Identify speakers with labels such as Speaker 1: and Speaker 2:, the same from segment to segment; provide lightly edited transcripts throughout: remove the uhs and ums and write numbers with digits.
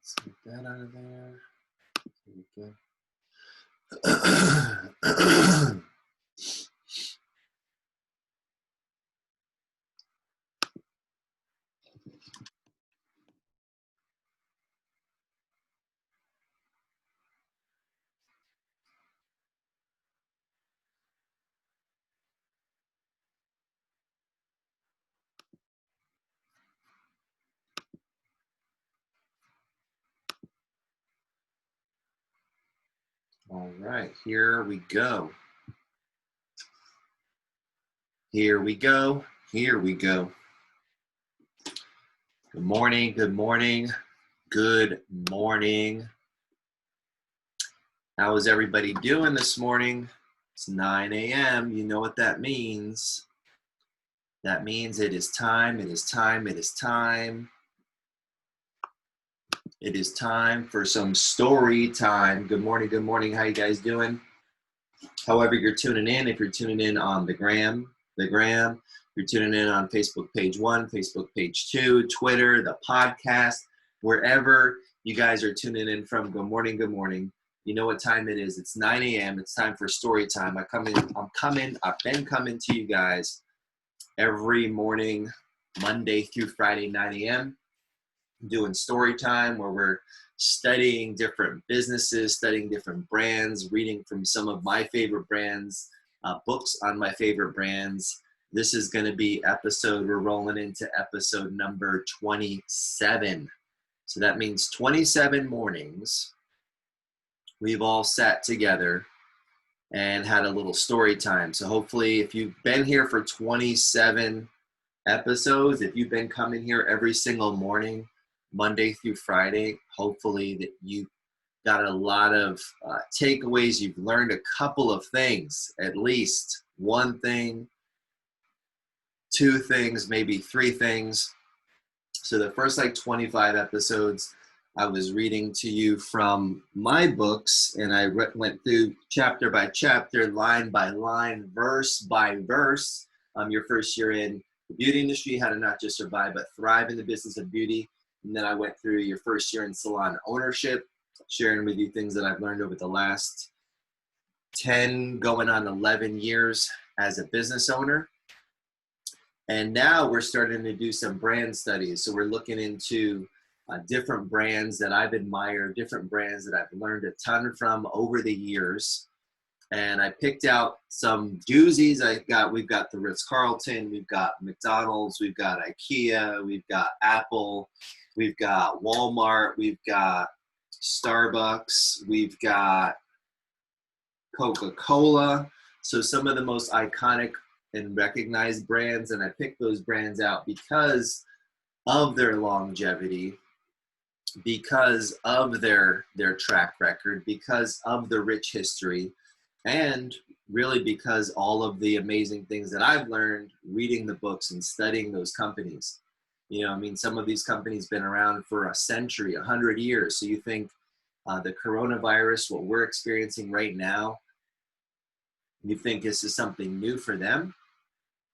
Speaker 1: Let's get that out of there. There we go. All right, here we go. Here we go. Here we go. Good morning. Good morning. Good morning. How is everybody doing this morning? It's 9 a.m. You know what that means. That means it is time. It is time. It is time. It is time for some story time. Good morning. Good morning. How you guys doing? However you're tuning in, if you're tuning in on the gram, you're tuning in on Facebook page 1, Facebook page 2, Twitter, the podcast, wherever you guys are tuning in from. Good morning, good morning. You know what time it is. It's 9 a.m. It's time for story time. I've been coming to you guys every morning, Monday through Friday, 9 a.m., doing story time where we're studying different businesses, studying different brands, reading from some of my favorite brands, books on my favorite brands. This is going to be we're rolling into episode number 27. So that means 27 mornings we've all sat together and had a little story time. So hopefully if you've been here for 27 episodes, if you've been coming here every single morning, Monday through Friday, hopefully that you got a lot of takeaways. You've learned a couple of things, at least one thing, two things, maybe three things. So the first 25 episodes, I was reading to you from my books, and I went through chapter by chapter, line by line, verse by verse. Your first year in the beauty industry, how to not just survive, but thrive in the business of beauty. And then I went through your first year in salon ownership, sharing with you things that I've learned over the last 10, going on 11 years as a business owner. And now we're starting to do some brand studies. So we're looking into different brands that I've admired, different brands that I've learned a ton from over the years. And I picked out some doozies. We've got the Ritz Carlton, we've got McDonald's, we've got IKEA, we've got Apple, we've got Walmart, we've got Starbucks, we've got Coca-Cola. So some of the most iconic and recognized brands, and I picked those brands out because of their longevity, because of their track record, because of the rich history, and really because all of the amazing things that I've learned reading the books and studying those companies. Some of these companies been around for a century, 100 years. So you think the coronavirus, what we're experiencing right now, you think this is something new for them.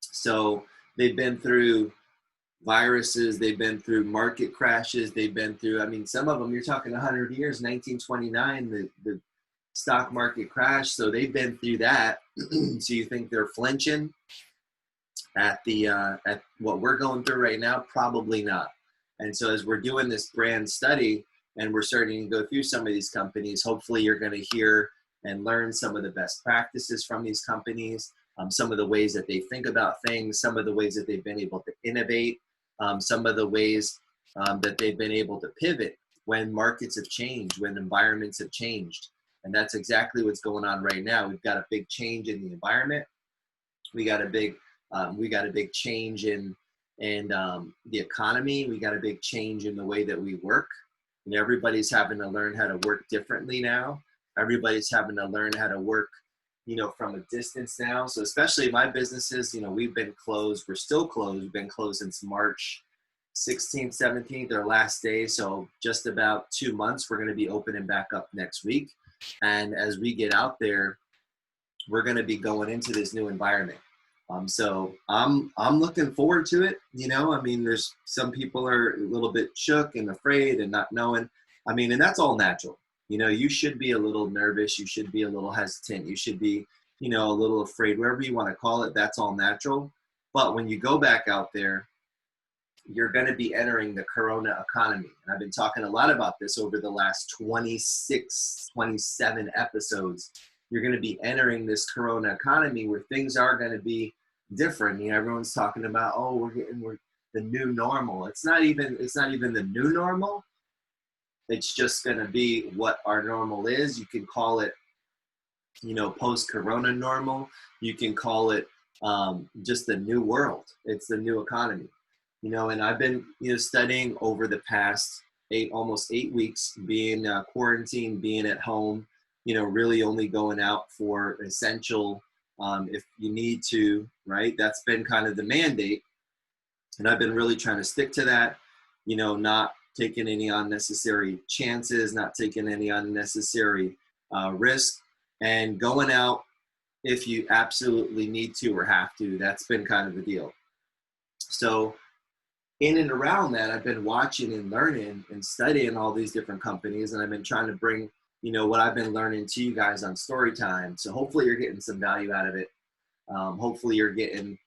Speaker 1: So they've been through viruses, they've been through market crashes, they've been through, some of them, you're talking 100 years, 1929, the stock market crash. So they've been through that. So you think they're flinching at what we're going through right now? Probably not. And so as we're doing this brand study and we're starting to go through some of these companies, hopefully you're going to hear and learn some of the best practices from these companies, some of the ways that they think about things, some of the ways that they've been able to innovate, some of the ways that they've been able to pivot when markets have changed, when environments have changed. And that's exactly what's going on right now. We've got a big change in the environment. We got a big change in the economy. We got a big change in the way that we work. And everybody's having to learn how to work differently now. Everybody's having to learn how to work, from a distance now. So especially my businesses, we've been closed. We're still closed. We've been closed since March 16th, 17th, our last day. So just about 2 months. We're going to be opening back up next week. And as we get out there, we're going to be going into this new environment. So I'm looking forward to it. There's some people are a little bit shook and afraid and not knowing. I mean, and that's all natural. You should be a little nervous. You should be a little hesitant. You should be, a little afraid, whatever you want to call it. That's all natural. But when you go back out there, you're going to be entering the Corona economy. And I've been talking a lot about this over the last 26, 27 episodes. You're going to be entering this Corona economy where things are going to be different. Everyone's talking about, oh, we're the new normal. It's not even the new normal. It's just going to be what our normal is. You can call it, post-Corona normal. You can call it just the new world. It's the new economy. And I've been, studying over the past almost 8 weeks, being quarantined, being at home, really only going out for essential, if you need to, right? That's been kind of the mandate. And I've been really trying to stick to that, not taking any unnecessary chances, not taking any unnecessary risk, and going out if you absolutely need to or have to. That's been kind of the deal. So in and around that, I've been watching and learning and studying all these different companies, and I've been trying to bring, what I've been learning to you guys on StoryTime. So hopefully you're getting some value out of it. Hopefully you're getting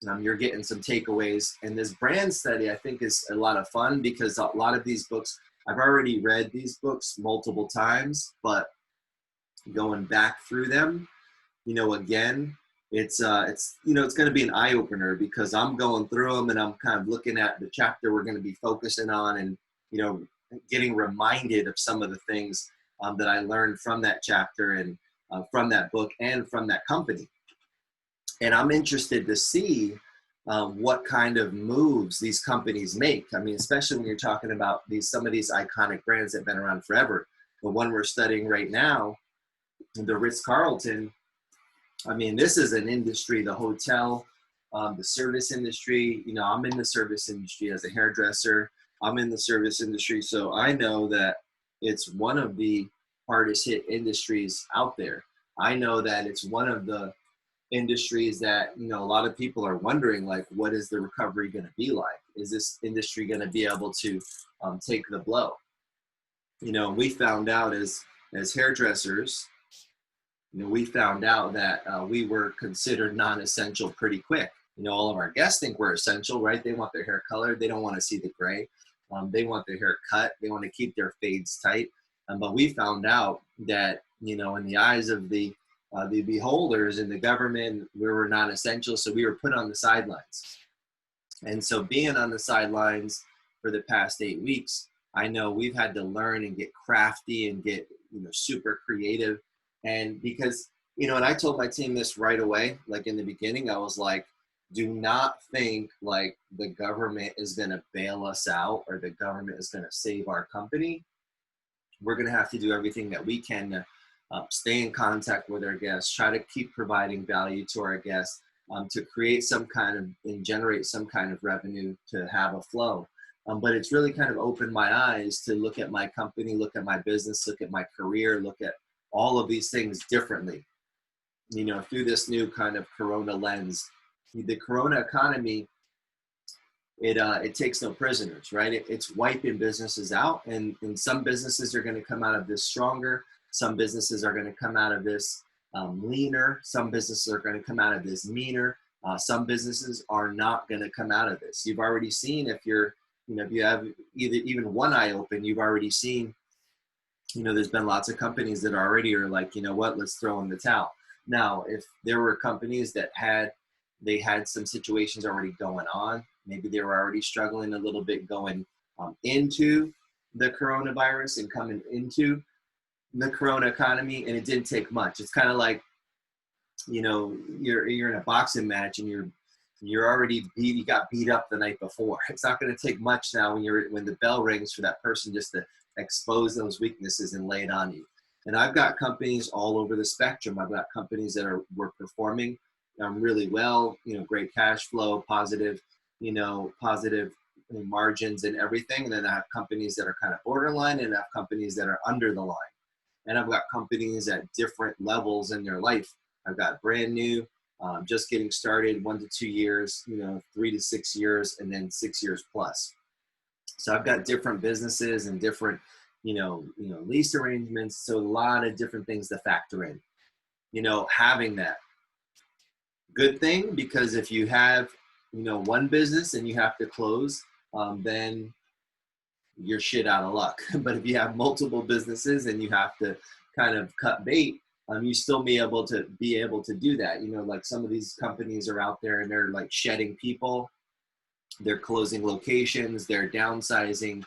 Speaker 1: some takeaways. And this brand study, I think, is a lot of fun because a lot of these books, I've already read these books multiple times, but going back through them, again, it's going to be an eye opener because I'm going through them and I'm kind of looking at the chapter we're going to be focusing on and, getting reminded of some of the things that I learned from that chapter and from that book and from that company. And I'm interested to see what kind of moves these companies make. I mean, especially when you're talking about some of these iconic brands that have been around forever. The one we're studying right now, the Ritz Carlton, I mean, this is an industry, the hotel, the service industry. I'm in the service industry as a hairdresser. I'm in the service industry. So I know that it's one of the hardest hit industries out there. I know that it's one of the industries that, a lot of people are wondering, like, what is the recovery going to be like? Is this industry going to be able to take the blow? We found out as hairdressers, we found out that we were considered non-essential pretty quick. All of our guests think we're essential, right? They want their hair colored. They don't want to see the gray. They want their hair cut. They want to keep their fades tight. But we found out that, in the eyes of the beholders in the government, we were non-essential. So we were put on the sidelines. And so being on the sidelines for the past 8 weeks, I know we've had to learn and get crafty and get, super creative. And because, and I told my team this right away, like in the beginning, I was like, do not think like the government is going to bail us out or the government is going to save our company. We're going to have to do everything that we can to stay in contact with our guests, try to keep providing value to our guests, to create some kind of and generate some kind of revenue to have a flow. But it's really kind of opened my eyes to look at my company, look at my business, look at my career, look at all of these things differently, through this new kind of Corona lens. The Corona economy, it takes no prisoners, right? It's wiping businesses out, and some businesses are going to come out of this stronger. Some businesses are going to come out of this leaner. Some businesses are going to come out of this meaner. Some businesses are not going to come out of this. You've already seen, if you have even one eye open, you've already seen, there's been lots of companies that already are like, let's throw in the towel. Now, if there were companies that had some situations already going on, maybe they were already struggling a little bit going into the coronavirus and coming into the Corona economy, and it didn't take much. It's kind of like, you're in a boxing match and you're already you got beat up the night before. It's not going to take much now when the bell rings for that person just to expose those weaknesses and lay it on you. And I've got companies all over the spectrum. I've got companies that were performing really well, great cash flow, positive margins and everything. And then I have companies that are kind of borderline, and I have companies that are under the line. And I've got companies at different levels in their life. I've got brand new, just getting started, 1 to 2 years, 3 to 6 years, and then 6 years plus. So I've got different businesses and different, lease arrangements. So a lot of different things to factor in, having that. Good thing, because if you have, one business and you have to close, then you're shit out of luck. But if you have multiple businesses and you have to kind of cut bait, you still be able to do that. Like some of these companies are out there and they're like shedding people, they're closing locations, they're downsizing.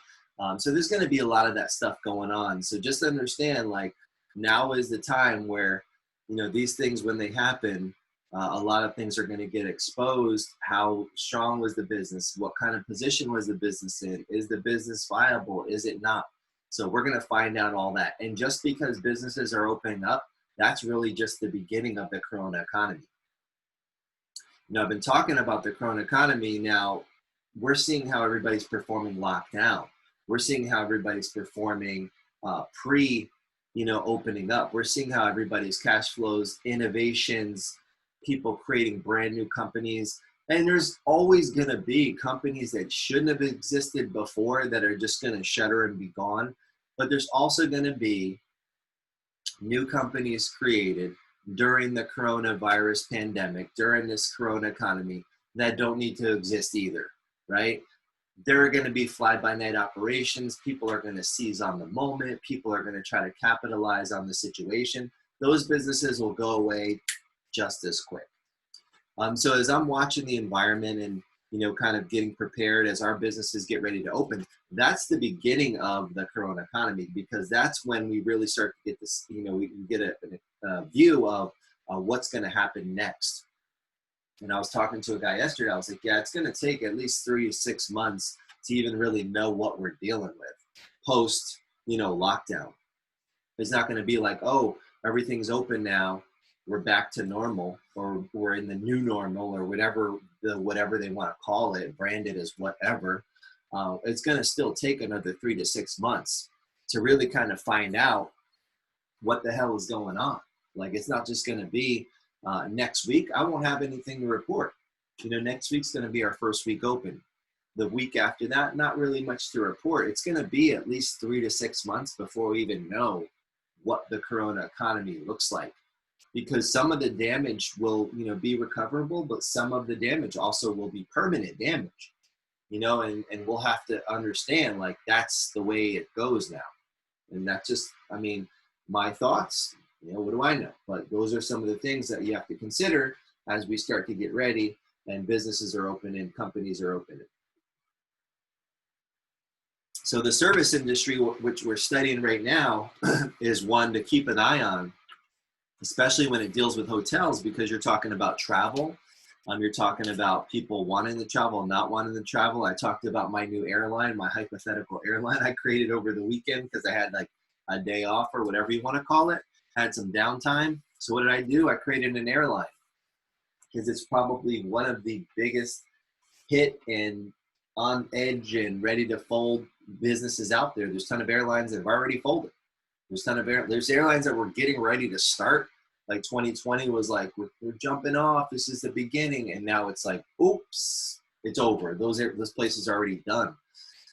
Speaker 1: So there's going to be a lot of that stuff going on. So just understand, like, now is the time where, these things, when they happen, a lot of things are going to get exposed. How strong was the business? What kind of position was the business in? Is the business viable? Is it not? So we're going to find out all that. And just because businesses are opening up, that's really just the beginning of the Corona economy. I've been talking about the Corona economy. Now we're seeing how everybody's performing lockdown. We're seeing how everybody's performing opening up. We're seeing how everybody's cash flows, innovations, people creating brand new companies. And there's always going to be companies that shouldn't have existed before that are just going to shutter and be gone. But there's also going to be new companies created during the coronavirus pandemic, during this Corona economy, that don't need to exist either, right? There are going to be fly-by-night operations. People are going to seize on the moment. People are going to try to capitalize on the situation. Those businesses will go away just as quick. So as I'm watching the environment and, kind of getting prepared as our businesses get ready to open, that's the beginning of the Corona economy, because that's when we really start to get this, we can get a view of what's going to happen next. And I was talking to a guy yesterday. I was like, yeah, it's going to take at least 3 to 6 months to even really know what we're dealing with post, lockdown. It's not going to be like, oh, everything's open now, we're back to normal, or we're in the new normal, or whatever they want to call it, branded as whatever. It's going to still take another 3 to 6 months to really kind of find out what the hell is going on. Like, it's not just going to be next week. I won't have anything to report. Next week's going to be our first week open. The week after that, not really much to report. It's going to be at least 3 to 6 months before we even know what the Corona economy looks like. Because some of the damage will, be recoverable, but some of the damage also will be permanent damage, and we'll have to understand, like, that's the way it goes now. And that's just, my thoughts, what do I know? But those are some of the things that you have to consider as we start to get ready and businesses are open and companies are open. So the service industry, which we're studying right now, is one to keep an eye on, especially when it deals with hotels, because you're talking about travel. You're talking about people wanting to travel, not wanting to travel. I talked about my new airline, my hypothetical airline I created over the weekend because I had like a day off, or whatever you want to call it, had some downtime. So what did I do? I created an airline because it's probably one of the biggest hit and on edge and ready to fold businesses out there. There's a ton of airlines that have already folded. There's airlines that were getting ready to start. Like 2020 was like, we're jumping off. This is the beginning. And now it's like, oops, it's over. Those places are already done.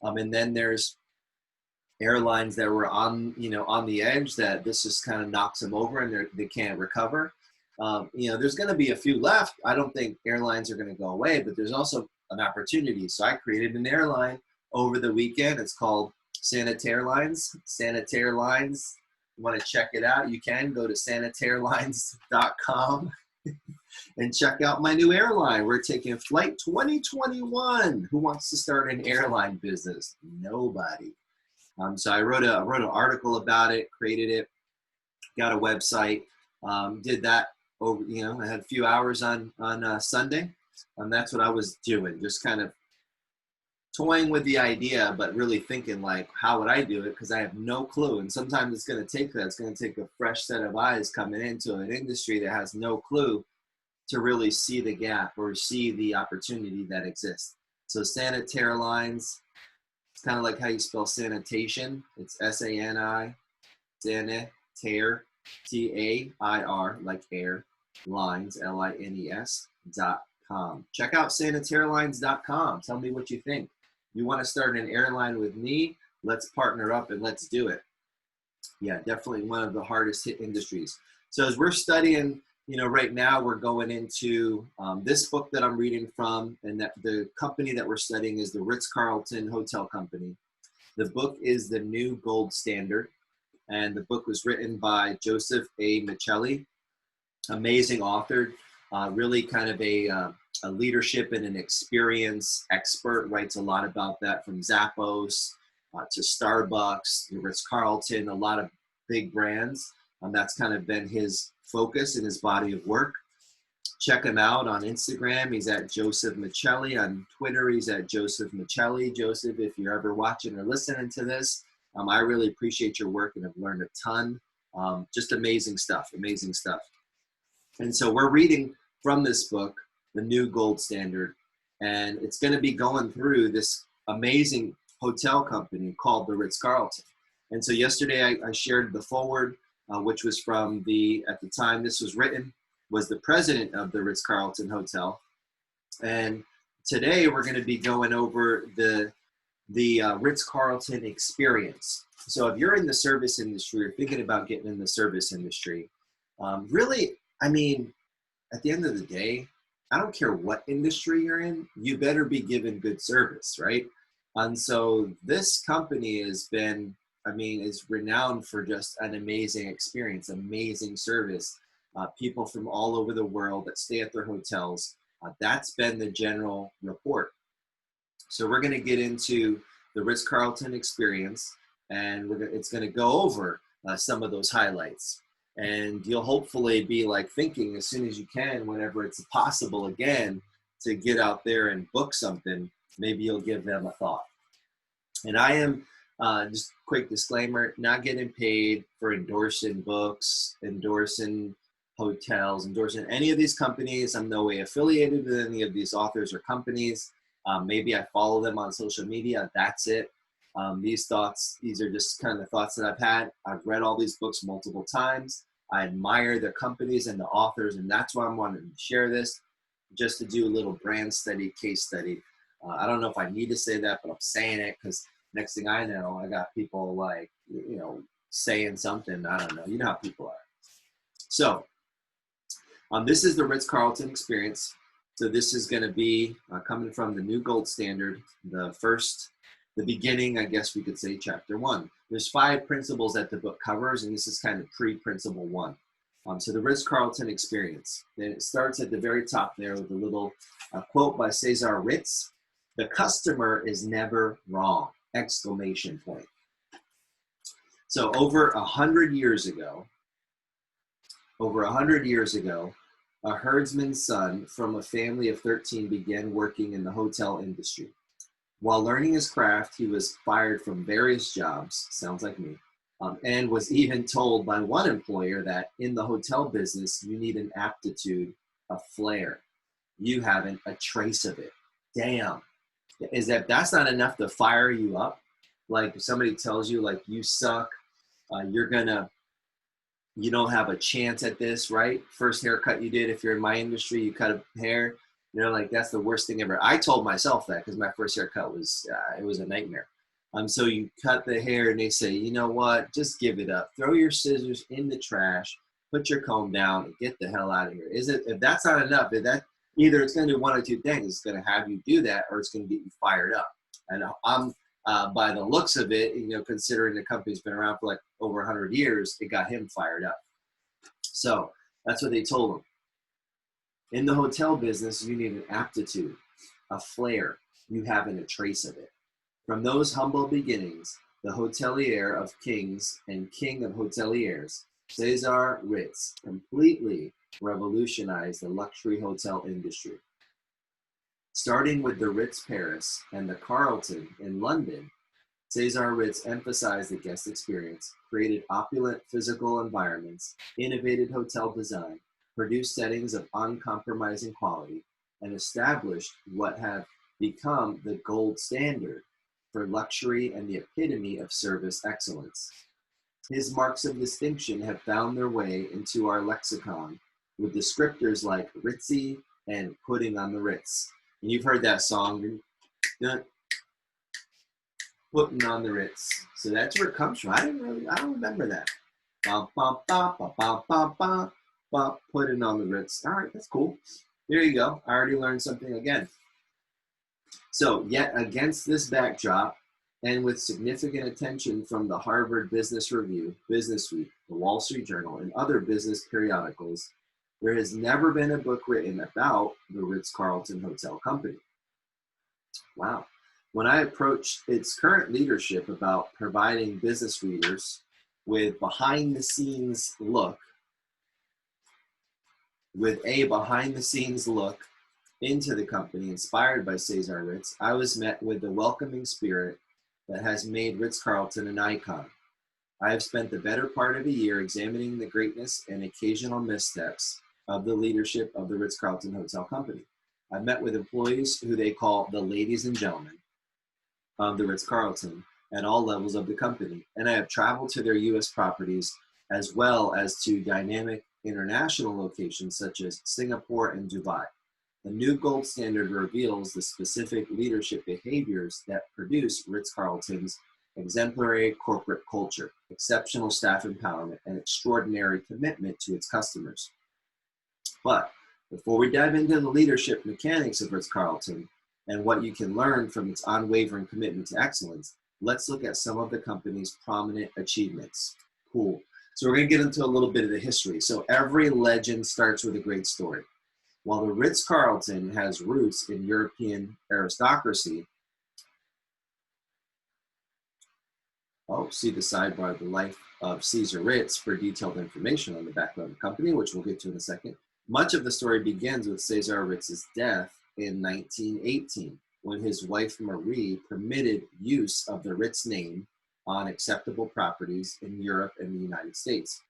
Speaker 1: And then there's airlines that were on the edge that this just kind of knocks them over and they can't recover. There's going to be a few left. I don't think airlines are going to go away, but there's also an opportunity. So I created an airline over the weekend. It's called Sanitaire Lines. Sanitaire Lines. You want to check it out, you can go to sanitairelines.com and check out my new airline. We're taking flight 2021. Who wants to start an airline business? Nobody. So I wrote an article about it, created it, got a website, did that over, I had a few hours on Sunday. That's what I was doing, just kind of toying with the idea, but really thinking like, how would I do it? Because I have no clue. And sometimes it's going to take that. It's going to take a fresh set of eyes coming into an industry that has no clue to really see the gap or see the opportunity that exists. So Sanitaire Lines, it's kind of like how you spell sanitation. It's S-A-N-I, sanitaire, T-A-I-R, like air, lines, L-I-N-E-S.com. Check out sanitairelines.com. Tell me what you think. You want to start an airline with me, Let's partner up and let's do it. Yeah, definitely one of the hardest hit industries. So as we're studying, right now we're going into this book that I'm reading from, and that the company that we're studying is the Ritz Carlton Hotel Company. The book is The New Gold Standard, and the book was written by Joseph A. Michelli, amazing author, really kind of a leadership and an experience expert, writes a lot about that, from Zappos to Starbucks, Ritz Carlton, a lot of big brands. That's kind of been his focus in his body of work. Check him out on Instagram. He's at Joseph Michelli. On Twitter, he's at Joseph Michelli. Joseph, if you're ever watching or listening to this, I really appreciate your work and have learned a ton. Just amazing stuff, amazing stuff. And so we're reading from this book, The New Gold Standard, and it's going to be going through this amazing hotel company called the Ritz Carlton. And so yesterday I shared the foreword, which was from at the time this was written, was the president of the Ritz Carlton Hotel. And today we're going to be going over the Ritz Carlton experience. So if you're in the service industry or thinking about getting in the service industry, really, I mean, at the end of the day, I don't care what industry you're in, you better be given good service, right? And so this company has been, is renowned for just an amazing experience, amazing service. People from all over the world that stay at their hotels. That's been the general report. So we're going to get into the Ritz Carlton experience, and it's going to go over some of those highlights. And you'll hopefully be like thinking as soon as you can, whenever it's possible again, to get out there and book something. Maybe you'll give them a thought. And I am, just quick disclaimer, not getting paid for endorsing books, endorsing hotels, endorsing any of these companies. I'm no way affiliated with any of these authors or companies. Maybe I follow them on social media. That's it. These are just kind of thoughts that I've had. I've read all these books multiple times. I admire the companies and the authors, and that's why I'm wanting to share this, just to do a little brand study, case study. I don't know if I need to say that, but I'm saying it because next thing I know, I got people like, saying something. I don't know. You know how people are. So this is the Ritz Carlton experience. So this is going to be coming from the New Gold Standard, the beginning, I guess we could say, chapter 1. There's 5 principles that the book covers, and this is kind of pre-principle 1. So the Ritz Carlton experience. And it starts at the very top there with a little quote by Cesar Ritz. "The customer is never wrong!" Exclamation point. So over 100 years ago, a herdsman's son from a family of 13 began working in the hotel industry. While learning his craft, he was fired from various jobs, sounds like me, and was even told by one employer that in the hotel business, you need an aptitude, a flair. You haven't a trace of it. Damn. That's not enough to fire you up? Like if somebody tells you like you suck, you don't have a chance at this, right? First haircut you did, if you're in my industry, you cut a hair, like that's the worst thing ever. I told myself that because my first haircut was a nightmare. So you cut the hair and they say, you know what, just give it up. Throw your scissors in the trash, put your comb down and get the hell out of here. If that's not enough, either it's going to do one or two things. It's going to have you do that or it's going to get you fired up. And I'm, by the looks of it, considering the company's been around for like over 100 years, it got him fired up. So that's what they told him. In the hotel business, you need an aptitude, a flair. You haven't a trace of it. From those humble beginnings, the hotelier of kings and king of hoteliers, Cesar Ritz completely revolutionized the luxury hotel industry. Starting with the Ritz Paris and the Carlton in London, Cesar Ritz emphasized the guest experience, created opulent physical environments, innovated hotel design, produced settings of uncompromising quality, and established what have become the gold standard for luxury and the epitome of service excellence. His marks of distinction have found their way into our lexicon with descriptors like ritzy and putting on the Ritz. And you've heard that song. putting on the Ritz. So that's where it comes from. I don't remember that. Ba, ba, ba, ba, ba, ba, ba, ba, putting on the Ritz. All right, that's cool. There you go. I already learned something again. So yet against this backdrop, and with significant attention from the Harvard Business Review, Business Week, the Wall Street Journal, and other business periodicals, there has never been a book written about the Ritz-Carlton Hotel Company. Wow. When I approached its current leadership about providing business readers with behind-the-scenes look, into the company inspired by Cesar Ritz, I was met with the welcoming spirit that has made Ritz-Carlton an icon. I have spent the better part of a year examining the greatness and occasional missteps of the leadership of the Ritz-Carlton Hotel Company. I've met with employees who they call the ladies and gentlemen of the Ritz-Carlton at all levels of the company, and I have traveled to their U.S. properties as well as to dynamic international locations such as Singapore and Dubai. The new gold standard reveals the specific leadership behaviors that produce Ritz-Carlton's exemplary corporate culture, exceptional staff empowerment, and extraordinary commitment to its customers. But before we dive into the leadership mechanics of Ritz-Carlton and what you can learn from its unwavering commitment to excellence, let's look at some of the company's prominent achievements. Cool. So we're going to get into a little bit of the history. So every legend starts with a great story. While the Ritz-Carlton has roots in European aristocracy, see the sidebar, The Life of Cesar Ritz, for detailed information on the background of the company, which we'll get to in a second. Much of the story begins with Cesar Ritz's death in 1918, when his wife Marie permitted use of the Ritz name on acceptable properties in Europe and the United States.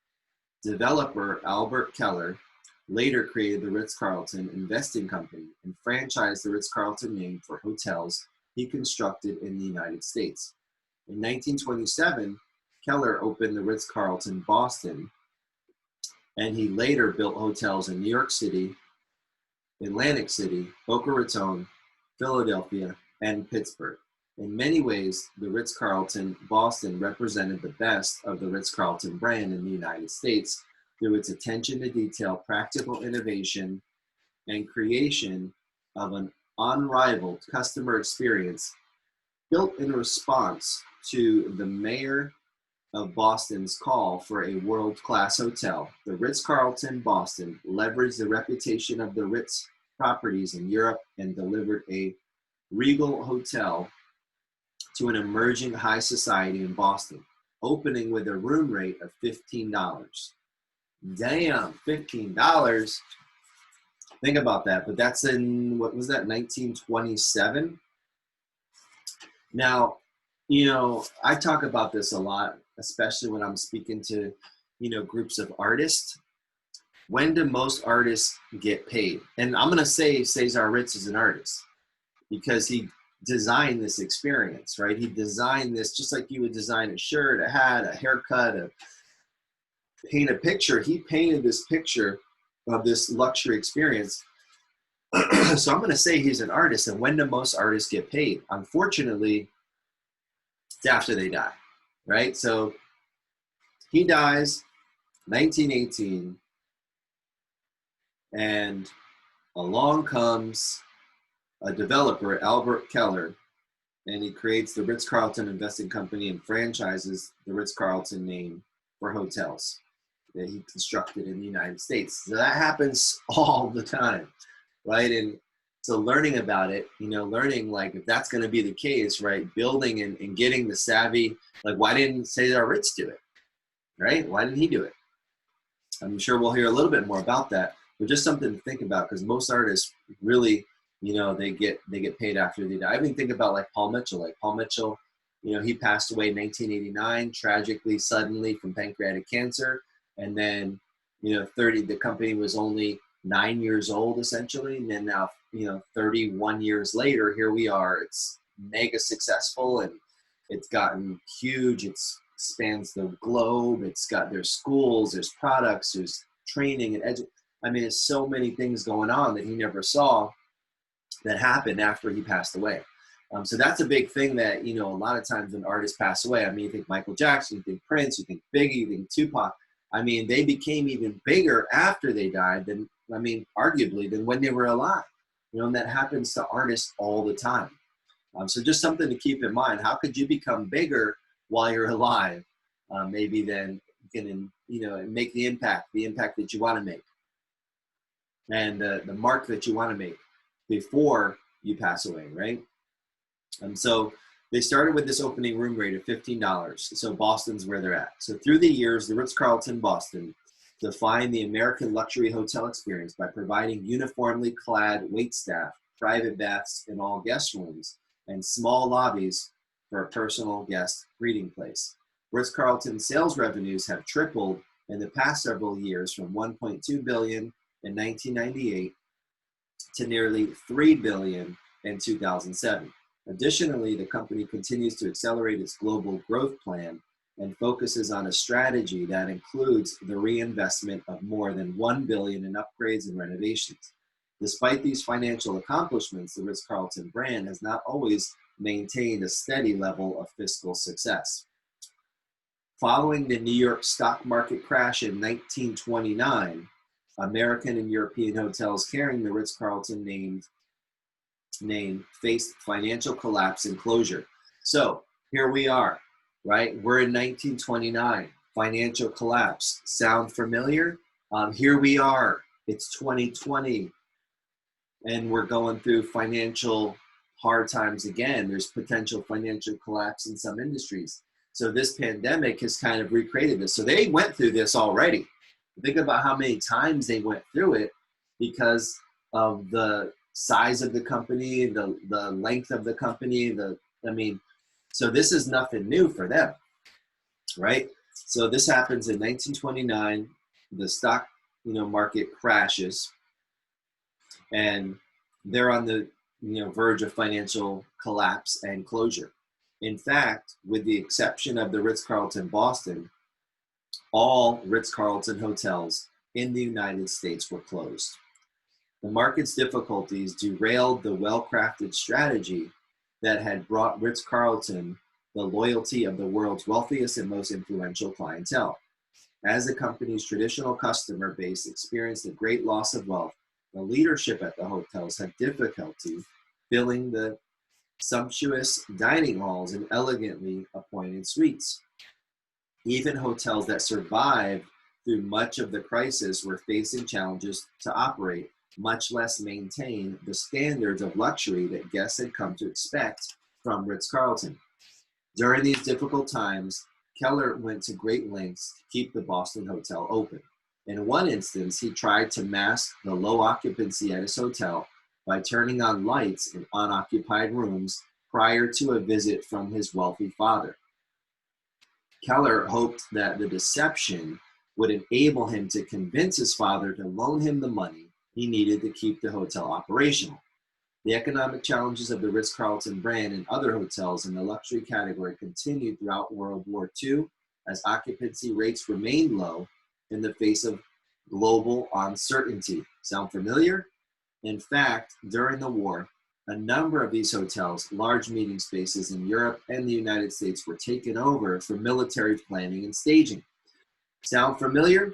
Speaker 1: Developer Albert Keller later created the Ritz-Carlton Investing Company and franchised the Ritz-Carlton name for hotels he constructed in the United States. In 1927, Keller opened the Ritz-Carlton Boston, and he later built hotels in New York City, Atlantic City, Boca Raton, Philadelphia, and Pittsburgh. In many ways, the Ritz-Carlton Boston represented the best of the Ritz-Carlton brand in the United States through its attention to detail, practical innovation, and creation of an unrivaled customer experience built in response to the mayor of Boston's call for a world-class hotel. The Ritz-Carlton Boston leveraged the reputation of the Ritz properties in Europe and delivered a regal hotel to an emerging high society in Boston, opening with a room rate of $15. Damn, $15. Think about that. But that's in, what was that, 1927? Now, I talk about this a lot, especially when I'm speaking to, groups of artists. When do most artists get paid? And I'm going to say Cesar Ritz is an artist because he designed this experience, right? He designed this just like you would design a shirt, a hat, a haircut, paint a picture. He painted this picture of this luxury experience. So I'm going to say he's an artist. And when do most artists get paid? Unfortunately, it's after they die, right? So he dies 1918, and along comes a developer, Albert Keller, and he creates the Ritz-Carlton Investing Company and franchises the Ritz-Carlton name for hotels that he constructed in the United States. So that happens all the time, right? And so learning about it, learning like if that's going to be the case, right? Building and getting the savvy, like why didn't Cesar Ritz do it, right? Why didn't he do it? I'm sure we'll hear a little bit more about that, but just something to think about because most artists really, they get paid after they die. I even think about like Paul Mitchell, he passed away in 1989, tragically, suddenly from pancreatic cancer. And then, the company was only 9 years old essentially. And then now, 31 years later, here we are. It's mega successful and it's gotten huge. It spans the globe. There's schools, there's products, there's training and there's so many things going on that he never saw that happened after he passed away. So that's a big thing that, a lot of times when artists pass away, I mean, you think Michael Jackson, you think Prince, you think Biggie, you think Tupac. I mean, they became even bigger after they died than, arguably than when they were alive. And that happens to artists all the time. So just something to keep in mind. How could you become bigger while you're alive? Maybe then you can, make the impact that you want to make, and the mark that you want to make before you pass away, right? So they started with this opening room rate of $15. So Boston's where they're at. So through the years, the Ritz-Carlton Boston defined the American luxury hotel experience by providing uniformly clad waitstaff, private baths in all guest rooms, and small lobbies for a personal guest greeting place. Ritz-Carlton sales revenues have tripled in the past several years, from $1.2 billion in 1998 to nearly $3 billion in 2007. Additionally, the company continues to accelerate its global growth plan and focuses on a strategy that includes the reinvestment of more than $1 billion in upgrades and renovations. Despite these financial accomplishments, the Ritz-Carlton brand has not always maintained a steady level of fiscal success. Following the New York stock market crash in 1929, American and European hotels carrying the Ritz-Carlton name faced financial collapse and closure. So here we are, right? We're in 1929, financial collapse. Sound familiar? Here we are, it's 2020, and we're going through financial hard times again. There's potential financial collapse in some industries. So this pandemic has kind of recreated this. So they went through this already. Think about how many times they went through it because of the size of the company, the length of the company, so this is nothing new for them, right? So this happens in 1929, the stock, market crashes, and they're on the, verge of financial collapse and closure. In fact, with the exception of the Ritz-Carlton Boston, all Ritz-Carlton hotels in the United States were closed. The market's difficulties derailed the well-crafted strategy that had brought Ritz-Carlton the loyalty of the world's wealthiest and most influential clientele. As the company's traditional customer base experienced a great loss of wealth, the leadership at the hotels had difficulty filling the sumptuous dining halls and elegantly appointed suites. Even hotels that survived through much of the crisis were facing challenges to operate, much less maintain the standards of luxury that guests had come to expect from Ritz-Carlton. During these difficult times, Keller went to great lengths to keep the Boston hotel open. In one instance, he tried to mask the low occupancy at his hotel by turning on lights in unoccupied rooms prior to a visit from his wealthy father. Keller hoped that the deception would enable him to convince his father to loan him the money he needed to keep the hotel operational. The economic challenges of the Ritz-Carlton brand and other hotels in the luxury category continued throughout World War II as occupancy rates remained low in the face of global uncertainty. Sound familiar? In fact, during the war, a number of these hotels, large meeting spaces in Europe and the United States, were taken over for military planning and staging. Sound familiar?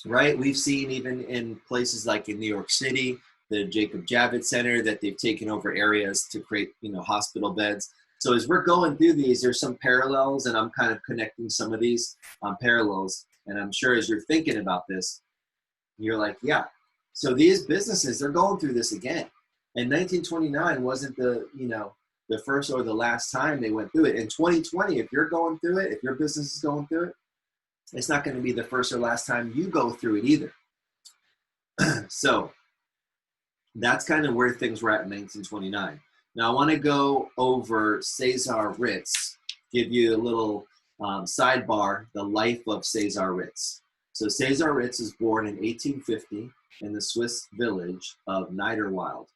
Speaker 1: Right? We've seen even in places like in New York City, the Jacob Javits Center, that they've taken over areas to create, hospital beds. So as we're going through these, there's some parallels, and I'm kind of connecting some of these parallels. And I'm sure as you're thinking about this, you're like, yeah. So these businesses, they're going through this again. And 1929 wasn't the first or the last time they went through it. In 2020, if you're going through it, if your business is going through it, it's not going to be the first or last time you go through it either. So that's kind of where things were at in 1929. Now I want to go over Cesar Ritz, give you a little sidebar, the life of Cesar Ritz. So Cesar Ritz was born in 1850 in the Swiss village of Niederwald.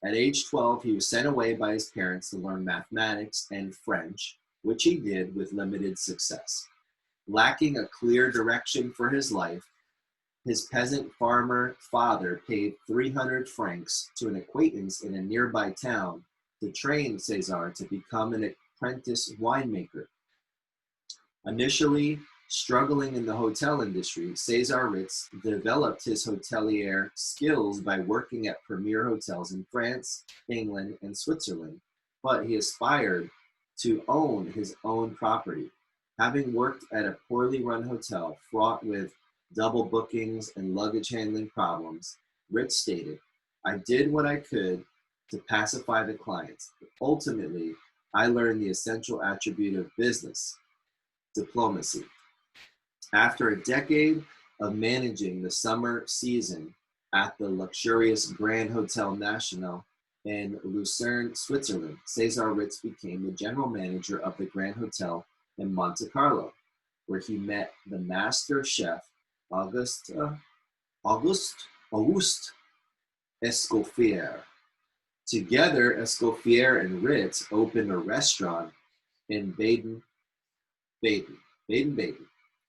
Speaker 1: At age 12, he was sent away by his parents to learn mathematics and French, which he did with limited success. Lacking a clear direction for his life, his peasant farmer father paid 300 francs to an acquaintance in a nearby town to train Cesar to become an apprentice winemaker. Initially struggling in the hotel industry, Cesar Ritz developed his hotelier skills by working at premier hotels in France, England, and Switzerland, but he aspired to own his own property. Having worked at a poorly run hotel fraught with double bookings and luggage handling problems, Ritz stated, "I did what I could to pacify the clients, but ultimately, I learned the essential attribute of business, diplomacy." After a decade of managing the summer season at the luxurious Grand Hotel National in Lucerne, Switzerland, Cesar Ritz became the general manager of the Grand Hotel in Monte Carlo, where he met the master chef Auguste Escoffier. Together, Escoffier and Ritz opened a restaurant in Baden,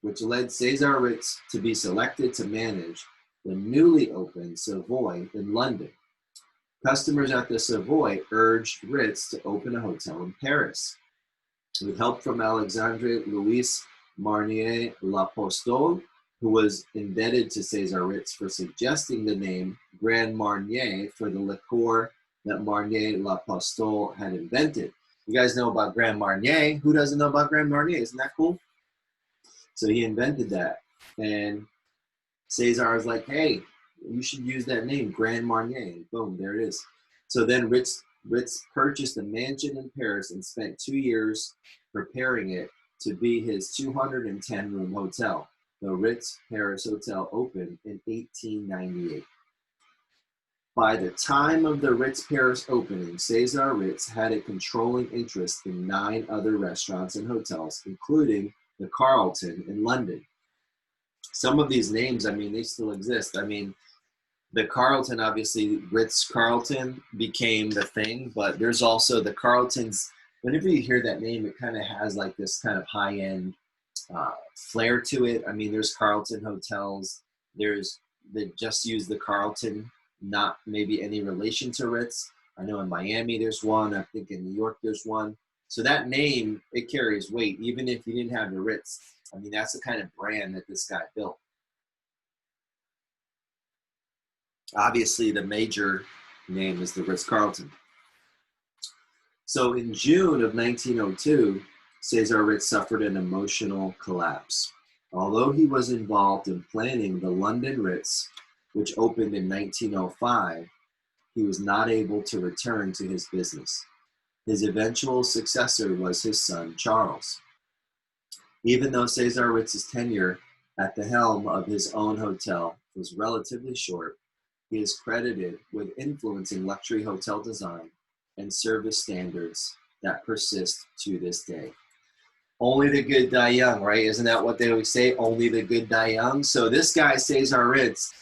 Speaker 1: which led Cesar Ritz to be selected to manage the newly opened Savoy in London. Customers at the Savoy urged Ritz to open a hotel in Paris. With help from Alexandre Louis Marnier L'Apostole, who was indebted to Cesar Ritz for suggesting the name Grand Marnier for the liqueur that Marnier L'Apostole had invented. You guys know about Grand Marnier. Who doesn't know about Grand Marnier? Isn't that cool? So he invented that. And Cesar was like, hey, you should use that name, Grand Marnier. And boom, there it is. So then Ritz purchased a mansion in Paris and spent 2 years preparing it to be his 210-room hotel. The Ritz Paris Hotel opened in 1898. By the time of the Ritz Paris opening, Cesar Ritz had a controlling interest in 9 other restaurants and hotels, including the Carlton in London. Some of these names, I mean, they still exist. I mean, the Carlton, obviously, Ritz Carlton became the thing, but there's also the Carltons. Whenever you hear that name, it kind of has like this kind of high-end flair to it. I mean, there's Carlton hotels. They just use the Carlton, not maybe any relation to Ritz. I know in Miami there's one. I think in New York there's one. So that name, it carries weight, even if you didn't have the Ritz. I mean, that's the kind of brand that this guy built. Obviously, the major name is the Ritz-Carlton. So in June of 1902, Cesar Ritz suffered an emotional collapse. Although he was involved in planning the London Ritz, which opened in 1905, he was not able to return to his business. His eventual successor was his son, Charles. Even though Cesar Ritz's tenure at the helm of his own hotel was relatively short, he is credited with influencing luxury hotel design and service standards that persist to this day. Only the good die young, right? Isn't that what they always say? Only the good die young. So this guy, Cesar Ritz,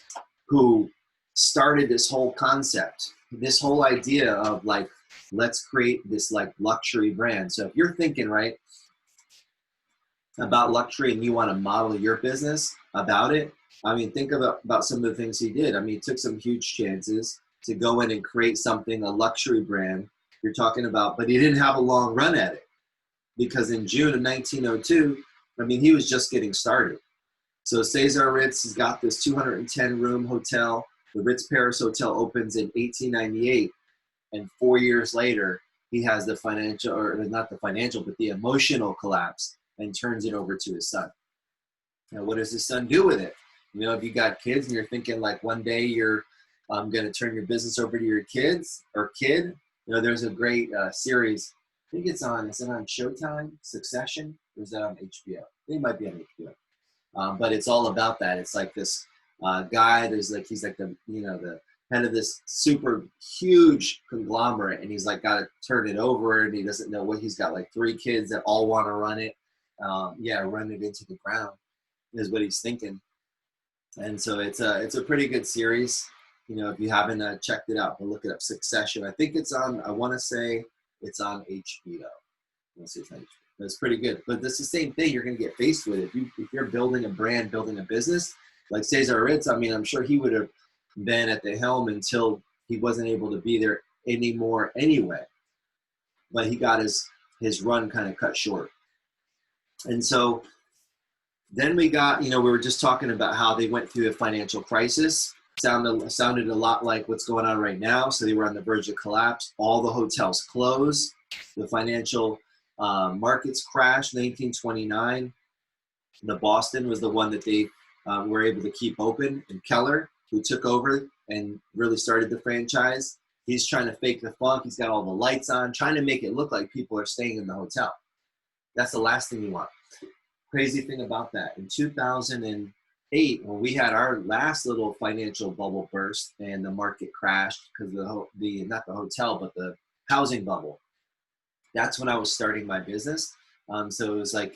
Speaker 1: who started this whole concept, this whole idea of like, let's create this like luxury brand. So if you're thinking, right, about luxury and you want to model your business about it, I mean, think about some of the things he did. I mean, he took some huge chances to go in and create something, a luxury brand you're talking about, but he didn't have a long run at it because in June of 1902, I mean, he was just getting started. So Cesar Ritz has got this 210-room hotel. The Ritz Paris Hotel opens in 1898, and 4 years later, he has the financial, or not the financial, but the emotional collapse and turns it over to his son. Now, what does his son do with it? You know, if you got kids and you're thinking like one day you're going to turn your business over to your kids or kid, you know, there's a great series. I think is it on Showtime, Succession, or is that on HBO? I think it might be on HBO. But it's all about that. It's like this guy, he's like the, you know, the head of this super huge conglomerate, and he's like got to turn it over, and he doesn't know what, he's got like 3 kids that all want to run it. Run it into the ground is what he's thinking. And so it's a pretty good series. You know, if you haven't checked it out, but look it up, Succession. I think it's on, I want to say it's on HBO. Let's see if it's on HBO. It's pretty good. But that's the same thing you're going to get faced with. If you're building a brand, building a business, like Cesar Ritz, I mean, I'm sure he would have been at the helm until he wasn't able to be there anymore anyway. but he got his run kind of cut short. And so then we got, we were just talking about how they went through a financial crisis. Sounded a lot like what's going on right now. So they were on the verge of collapse. All the hotels closed. The financial markets crashed. 1929. The Boston was the one that they were able to keep open. And Keller, who took over and really started the franchise, he's trying to fake the funk. He's got all the lights on, trying to make it look like people are staying in the hotel. That's the last thing you want. Crazy thing about that, in 2008, when we had our last little financial bubble burst and the market crashed because not the hotel, but the housing bubble, that's when I was starting my business. So it was like,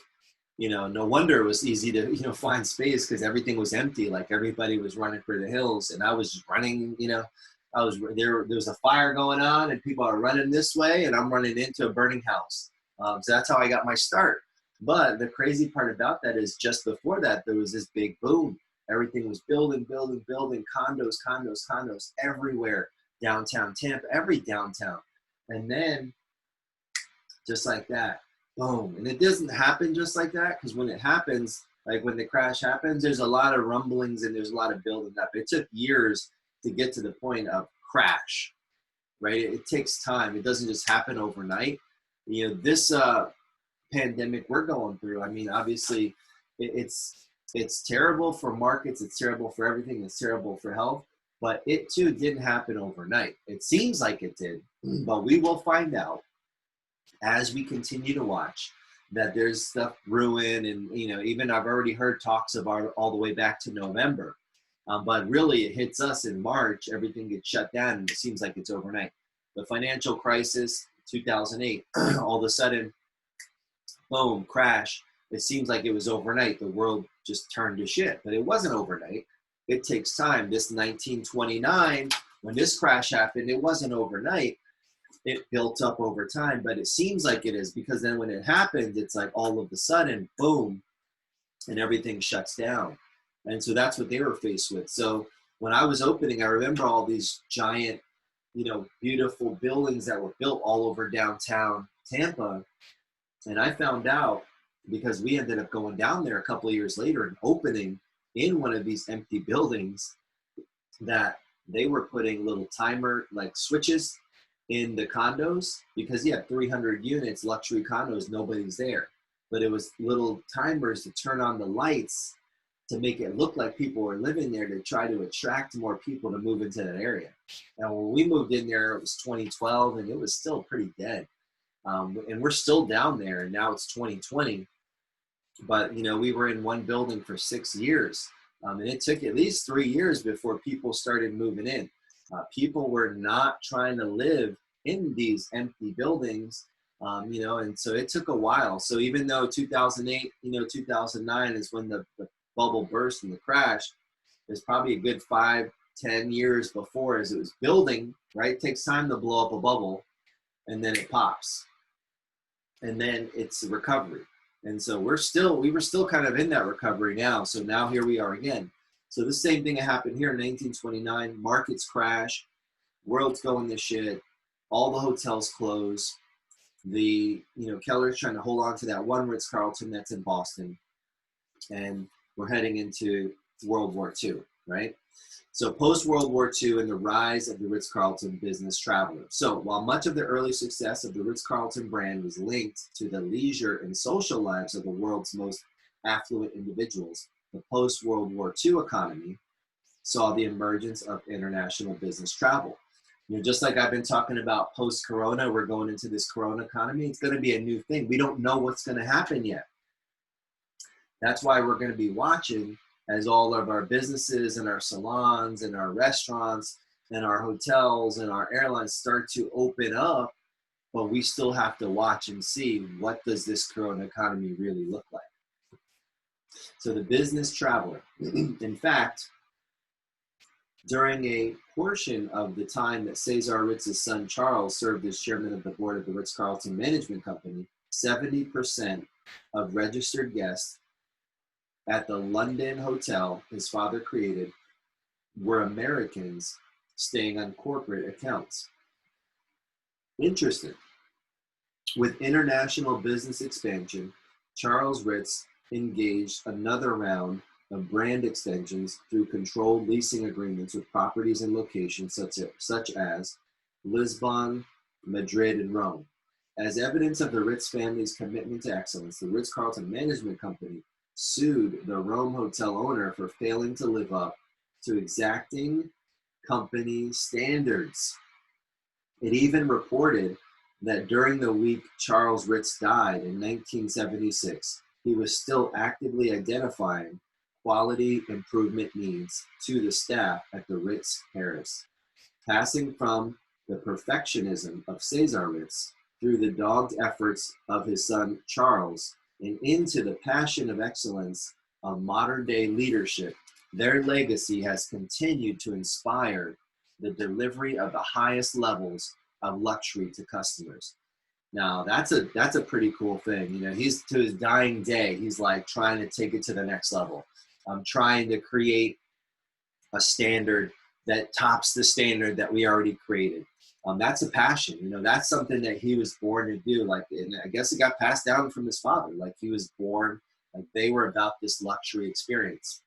Speaker 1: no wonder it was easy to, find space because everything was empty. Like everybody was running for the hills and I was just running, there was a fire going on and people are running this way and I'm running into a burning house. So that's how I got my start. But the crazy part about that is just before that, there was this big boom. Everything was building, condos everywhere. Downtown Tampa, every downtown. And then just like that, boom. And it doesn't happen just like that, because when it happens, like when the crash happens, there's a lot of rumblings and there's a lot of building up. It took years to get to the point of crash, right? It takes time. It doesn't just happen overnight. This pandemic we're going through, I mean, obviously it's terrible for markets. It's terrible for everything. It's terrible for health. But it too didn't happen overnight. It seems like it did, but we will find out as we continue to watch that there's stuff brewing, and even I've already heard talks about all the way back to November, but really it hits us in March. Everything gets shut down, and it seems like it's overnight. The financial crisis, 2008, all of a sudden, boom, crash. It seems like it was overnight. The world just turned to shit, but it wasn't overnight. It takes time. This 1929, when this crash happened, it wasn't overnight. It built up over time, but it seems like it is, because then when it happened, it's like all of a sudden, boom, and everything shuts down. And so that's what they were faced with. So when I was opening, I remember all these giant, beautiful buildings that were built all over downtown Tampa. And I found out, because we ended up going down there a couple of years later and opening in one of these empty buildings, that they were putting little timer like switches in the condos, because you have 300 units, luxury condos, nobody's there. But it was little timers to turn on the lights to make it look like people were living there, to try to attract more people to move into that area. Now, when we moved in there, it was 2012 and it was still pretty dead. And we're still down there, and now it's 2020. But, we were in one building for 6 years. And it took at least 3 years before people started moving in. People were not trying to live in these empty buildings, and so it took a while. So even though 2008, 2009 is when the bubble burst and the crash, there's probably a good 5-10 years before, as it was building, right? It takes time to blow up a bubble, and then it pops. And then it's a recovery. And so we were still kind of in that recovery now. So now here we are again. So the same thing happened here in 1929. Markets crash, world's going to shit, all the hotels close. Keller's trying to hold on to that one Ritz Carlton that's in Boston, and we're heading into World War II, right? So post-World War II and the rise of the Ritz Carlton business traveler. So while much of the early success of the Ritz Carlton brand was linked to the leisure and social lives of the world's most affluent individuals, the post-World War II economy saw the emergence of international business travel. Just like I've been talking about post-corona, we're going into this corona economy. It's going to be a new thing. We don't know what's going to happen yet. That's why we're going to be watching as all of our businesses and our salons and our restaurants and our hotels and our airlines start to open up, but we still have to watch and see, what does this corona economy really look like? So the business traveler, in fact, during a portion of the time that Cesar Ritz's son Charles served as chairman of the board of the Ritz-Carlton Management Company, 70% of registered guests at the London hotel his father created were Americans staying on corporate accounts. Interesting. With international business expansion, Charles Ritz engaged another round of brand extensions through controlled leasing agreements with properties and locations such as Lisbon, Madrid, and Rome. As evidence of the Ritz family's commitment to excellence, the Ritz-Carlton Management Company sued the Rome hotel owner for failing to live up to exacting company standards. It even reported that during the week Charles Ritz died in 1976, he was still actively identifying quality improvement needs to the staff at the Ritz Paris, passing from the perfectionism of Cesar Ritz through the dogged efforts of his son Charles and into the passion of excellence of modern-day leadership. Their legacy has continued to inspire the delivery of the highest levels of luxury to customers. Now that's a pretty cool thing. You know, he's to his dying day, he's like trying to take it to the next level. I'm trying to create a standard that tops the standard that we already created. That's a passion. You know, that's something that he was born to do. Like, and I guess it got passed down from his father. Like he was born, like they were about this luxury experience.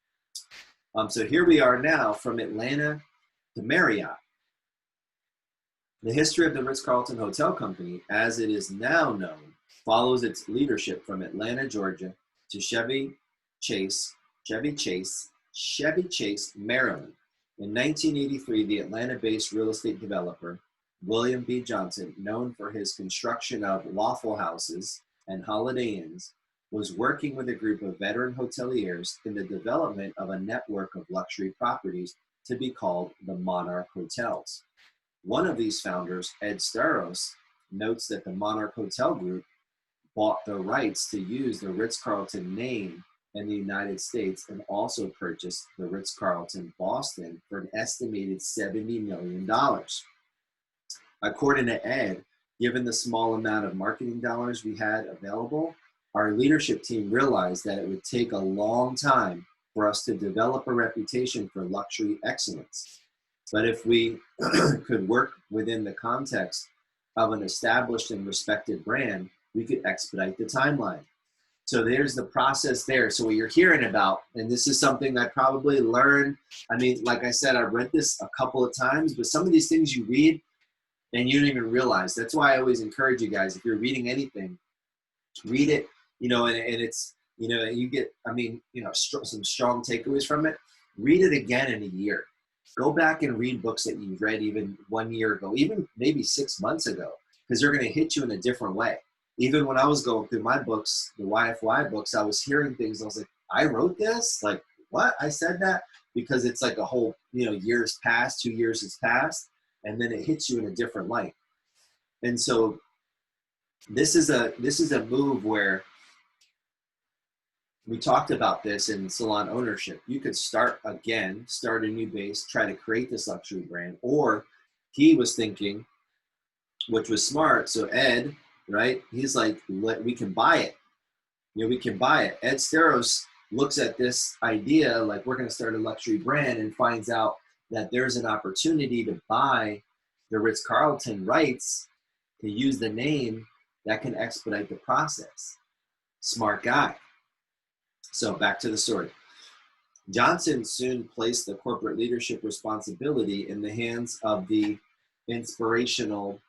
Speaker 1: So here we are now from Atlanta to Marriott. The history of the Ritz-Carlton Hotel Company, as it is now known, follows its leadership from Atlanta, Georgia, to Chevy Chase, Maryland. In 1983, the Atlanta-based real estate developer, William B. Johnson, known for his construction of Waffle Houses and Holiday Inns, was working with a group of veteran hoteliers in the development of a network of luxury properties to be called the Monarch Hotels. One of these founders, Ed Staros, notes that the Monarch Hotel Group bought the rights to use the Ritz-Carlton name in the United States and also purchased the Ritz-Carlton Boston for an estimated $70 million. According to Ed, given the small amount of marketing dollars we had available, our leadership team realized that it would take a long time for us to develop a reputation for luxury excellence. But if we could work within the context of an established and respected brand, we could expedite the timeline. So there's the process there. So what you're hearing about, and this is something I probably learned. I mean, like I said, I've read this a couple of times, but some of these things you read and you don't even realize. That's why I always encourage you guys, if you're reading anything, read it, you know, and it's, you know, you get, I mean, you know, some strong takeaways from it. Read it again in a year. Go back and read books that you've read even 1 year ago, even maybe 6 months ago, because they're going to hit you in a different way. Even when I was going through my books, the YFY books, I was hearing things. I was like, I wrote this? Like, what? I said that? Because it's like a whole, you know, years past, 2 years has passed, and then it hits you in a different light. And so this is a move where we talked about this in salon ownership. You could start a new base, try to create this luxury brand. Or he was thinking, which was smart. So Ed, right? He's like, we can buy it. You know, we can buy it. Ed Staros looks at this idea, like we're going to start a luxury brand, and finds out that there's an opportunity to buy the Ritz-Carlton rights to use the name that can expedite the process. Smart guy. So back to the story. Johnson soon placed the corporate leadership responsibility in the hands of the inspirational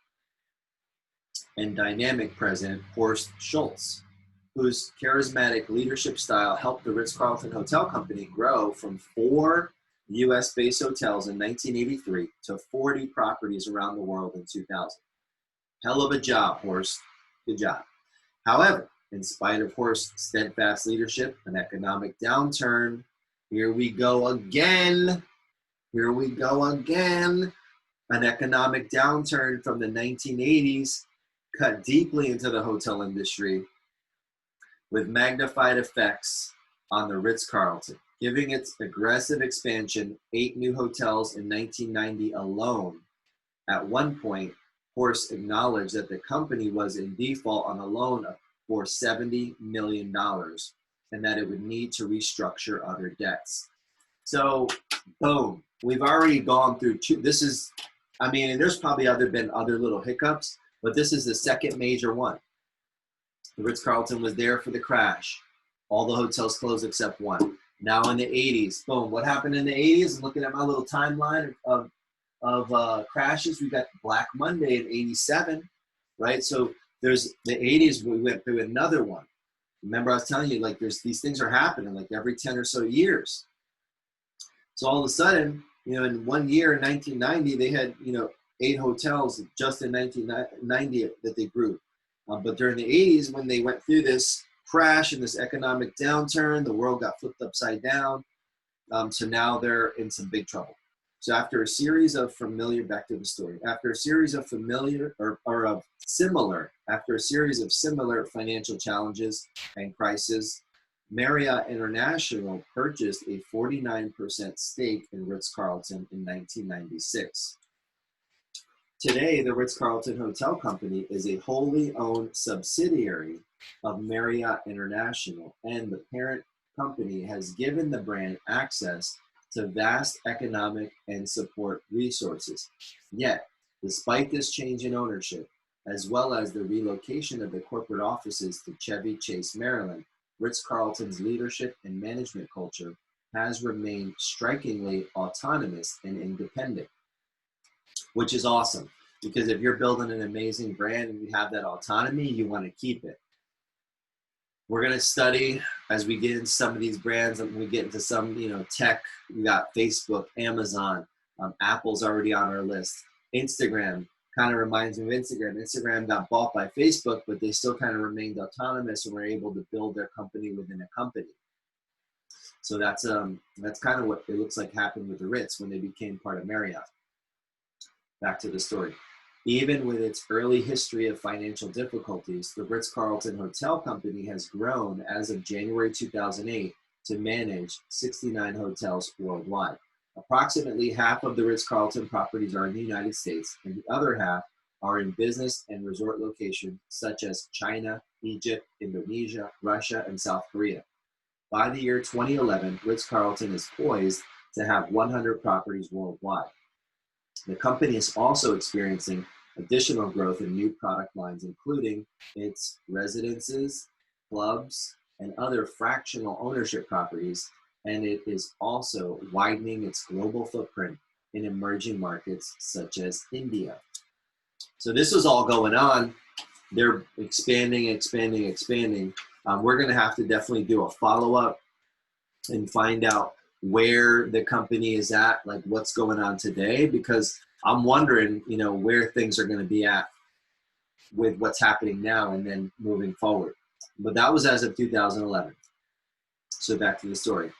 Speaker 1: and dynamic president, Horst Schulze, whose charismatic leadership style helped the Ritz-Carlton Hotel Company grow from 4 U.S.-based hotels in 1983 to 40 properties around the world in 2000. Hell of a job, Horst. Good job. However, in spite of Horst's steadfast leadership, an economic downturn, here we go again, an economic downturn from the 1980s cut deeply into the hotel industry with magnified effects on the Ritz-Carlton, giving its aggressive expansion 8 new hotels in 1990 alone. At one point, Horst acknowledged that the company was in default on a loan for $70 million and that it would need to restructure other debts. So, boom, we've already gone through 2. This is, I mean, and there's probably been other little hiccups, But this is the second major one. The Ritz-Carlton was there for the crash. All the hotels closed except one. Now in the 80s, boom. What happened in the 80s? I'm looking at my little timeline of crashes. We got Black Monday in 87, right? So there's the 80s, we went through another one. Remember I was telling you, like, these things are happening like every 10 or so years. So all of a sudden, in 1 year, in 1990, they had, 8 hotels just in 1990 that they grew. But during the 80s, when they went through this crash and this economic downturn, the world got flipped upside down. So now they're in some big trouble. So after a series of similar financial challenges and crises, Marriott International purchased a 49% stake in Ritz-Carlton in 1996. Today, the Ritz-Carlton Hotel Company is a wholly owned subsidiary of Marriott International, and the parent company has given the brand access to vast economic and support resources. Yet, despite this change in ownership, as well as the relocation of the corporate offices to Chevy Chase, Maryland, Ritz-Carlton's leadership and management culture has remained strikingly autonomous and independent, which is awesome, because if you're building an amazing brand and you have that autonomy, you want to keep it. We're going to study as we get into some of these brands, and we get into some, tech. We got Facebook, Amazon, Apple's already on our list. Instagram kind of reminds me of Instagram. Instagram got bought by Facebook, but they still kind of remained autonomous and were able to build their company within a company. So that's kind of what it looks like happened with the Ritz when they became part of Marriott. Back to the story. Even with its early history of financial difficulties, the Ritz-Carlton Hotel Company has grown as of January 2008 to manage 69 hotels worldwide. Approximately half of the Ritz-Carlton properties are in the United States, and the other half are in business and resort locations such as China, Egypt, Indonesia, Russia, and South Korea. By the year 2011, Ritz-Carlton is poised to have 100 properties worldwide. The company is also experiencing additional growth in new product lines, including its residences, clubs, and other fractional ownership properties, and it is also widening its global footprint in emerging markets such as India. So this is all going on. They're expanding. We're going to have to definitely do a follow-up and find out where the company is at, like what's going on today, because I'm wondering, where things are going to be at with what's happening now and then moving forward. But that was as of 2011. So back to the story.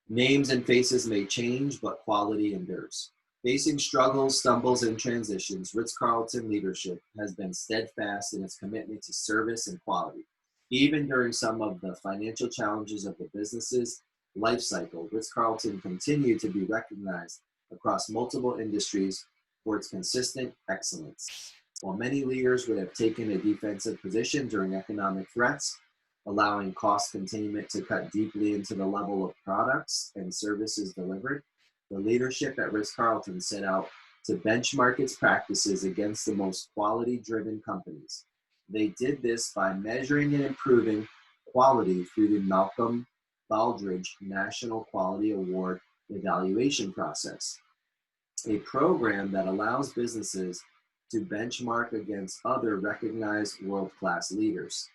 Speaker 1: Names and faces may change, but quality endures. Facing struggles, stumbles, and transitions, Ritz-Carlton leadership has been steadfast in its commitment to service and quality. Even during some of the financial challenges of the business's life cycle, Ritz-Carlton continued to be recognized across multiple industries for its consistent excellence. While many leaders would have taken a defensive position during economic threats, allowing cost containment to cut deeply into the level of products and services delivered, the leadership at Ritz-Carlton set out to benchmark its practices against the most quality-driven companies. They did this by measuring and improving quality through the Malcolm Baldrige National Quality Award evaluation process, a program that allows businesses to benchmark against other recognized world-class leaders.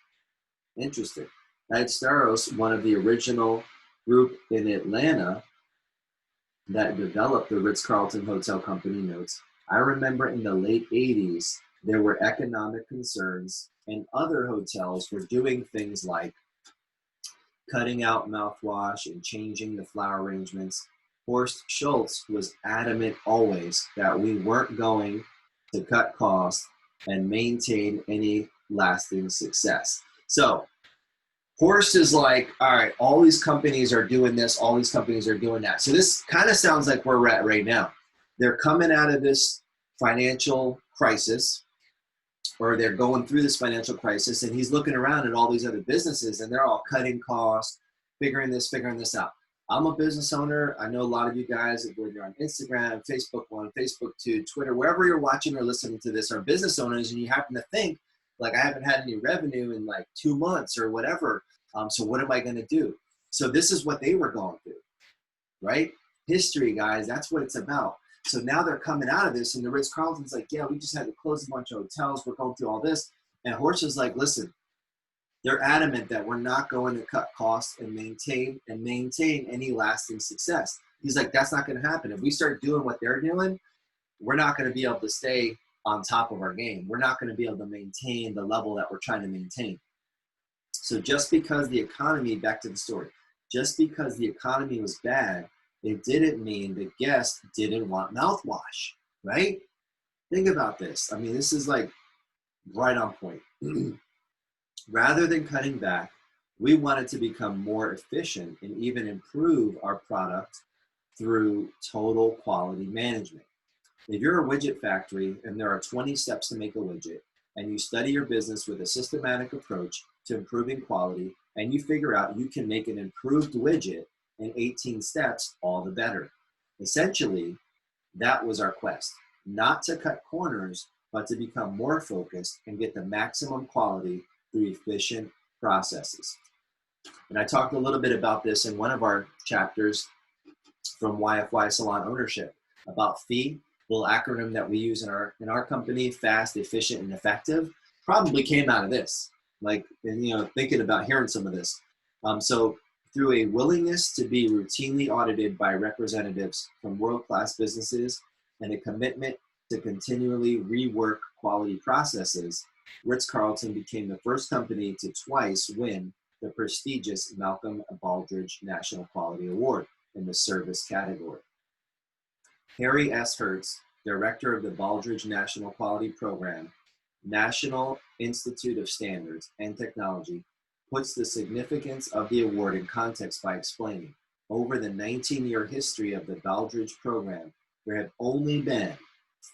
Speaker 1: Interesting. Ed Staros, one of the original group in Atlanta that developed the Ritz-Carlton Hotel Company, notes, I remember in the late 80s, there were economic concerns and other hotels were doing things like cutting out mouthwash and changing the flower arrangements. Horst Schultz was adamant always that we weren't going to cut costs and maintain any lasting success. So Horst is like, all right, all these companies are doing this, all these companies are doing that. So this kind of sounds like where we're at right now. They're coming out of this financial crisis, or they're going through this financial crisis, and he's looking around at all these other businesses, and they're all cutting costs, figuring this out. I'm a business owner. I know a lot of you guys, whether you're on Instagram, Facebook 1, Facebook 2, Twitter, wherever you're watching or listening to this, are business owners, and you happen to think, like, I haven't had any revenue in like 2 months or whatever. So what am I going to do? So this is what they were going through, right? History, guys, that's what it's about. So now they're coming out of this, and the Ritz-Carlton's like, yeah, we just had to close a bunch of hotels. We're going through all this. And Horst is like, listen, they're adamant that we're not going to cut costs and maintain any lasting success. He's like, that's not going to happen. If we start doing what they're doing, we're not going to be able to stay on top of our game. We're not going to be able to maintain the level that we're trying to maintain. So just because the economy, back to the story, just because the economy was bad, it didn't mean the guests didn't want mouthwash, right? Think about this. I mean, this is like right on point. Rather than cutting back, we wanted to become more efficient and even improve our product through total quality management. If you're a widget factory and there are 20 steps to make a widget, and you study your business with a systematic approach to improving quality, and you figure out you can make an improved widget in 18 steps, all the better. Essentially, that was our quest, not to cut corners, but to become more focused and get the maximum quality through efficient processes. And I talked a little bit about this in one of our chapters from YFY Salon Ownership about FEE, little acronym that we use in our company, fast, efficient, and effective, probably came out of this, like, thinking about hearing some of this. So through a willingness to be routinely audited by representatives from world-class businesses and a commitment to continually rework quality processes, Ritz-Carlton became the first company to twice win the prestigious Malcolm Baldrige National Quality Award in the service category. Harry S. Hertz, director of the Baldrige National Quality Program, National Institute of Standards and Technology, puts the significance of the award in context by explaining, over the 19-year history of the Baldrige program, there have only been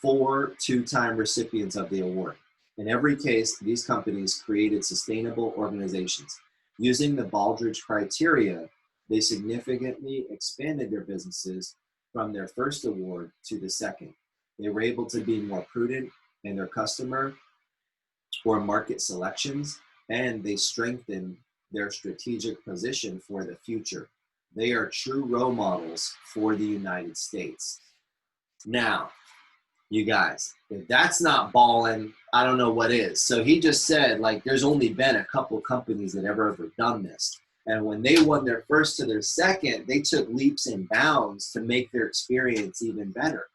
Speaker 1: 4 two-time recipients of the award. In every case, these companies created sustainable organizations. Using the Baldrige criteria, they significantly expanded their businesses from their first award to the second. They were able to be more prudent in their customer or market selections, and they strengthened their strategic position for the future. They are true role models for the United States. Now, you guys, if that's not balling, I don't know what is. So he just said, like, there's only been a couple companies that ever done this. And when they won their first to their second, they took leaps and bounds to make their experience even better.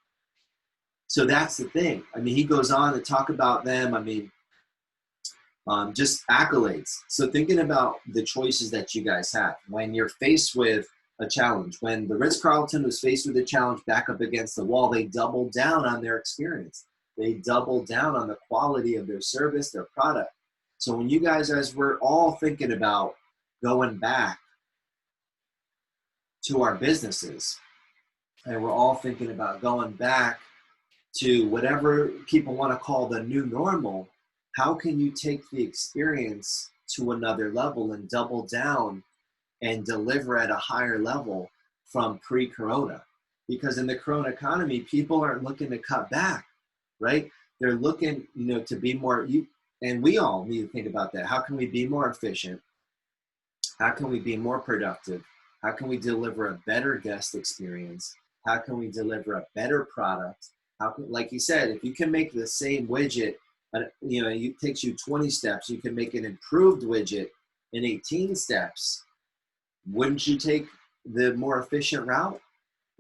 Speaker 1: So that's the thing. I mean, he goes on to talk about them. I mean, just accolades. So thinking about the choices that you guys have when you're faced with a challenge, when the Ritz-Carlton was faced with a challenge back up against the wall, they doubled down on their experience. They doubled down on the quality of their service, their product. So when you guys, as we're all thinking about going back to our businesses, and we're all thinking about going back to whatever people want to call the new normal, how can you take the experience to another level and double down and deliver at a higher level from pre-corona? Because in the corona economy, people aren't looking to cut back, right? They're looking, to be more, and we all need to think about that. How can we be more efficient? How can we be more productive? How can we deliver a better guest experience? How can we deliver a better product? How can, like he said, if you can make the same widget, it takes you 20 steps, you can make an improved widget in 18 steps. Wouldn't you take the more efficient route?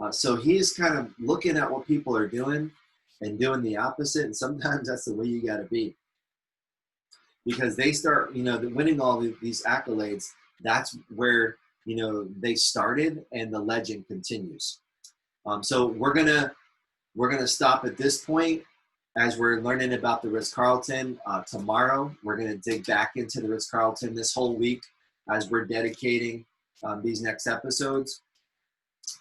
Speaker 1: So he's kind of looking at what people are doing and doing the opposite. And sometimes that's the way you got to be, because they start, winning all these accolades. That's where, they started, and the legend continues. So we're gonna stop at this point as we're learning about the Ritz-Carlton. Tomorrow, we're gonna dig back into the Ritz-Carlton this whole week as we're dedicating these next episodes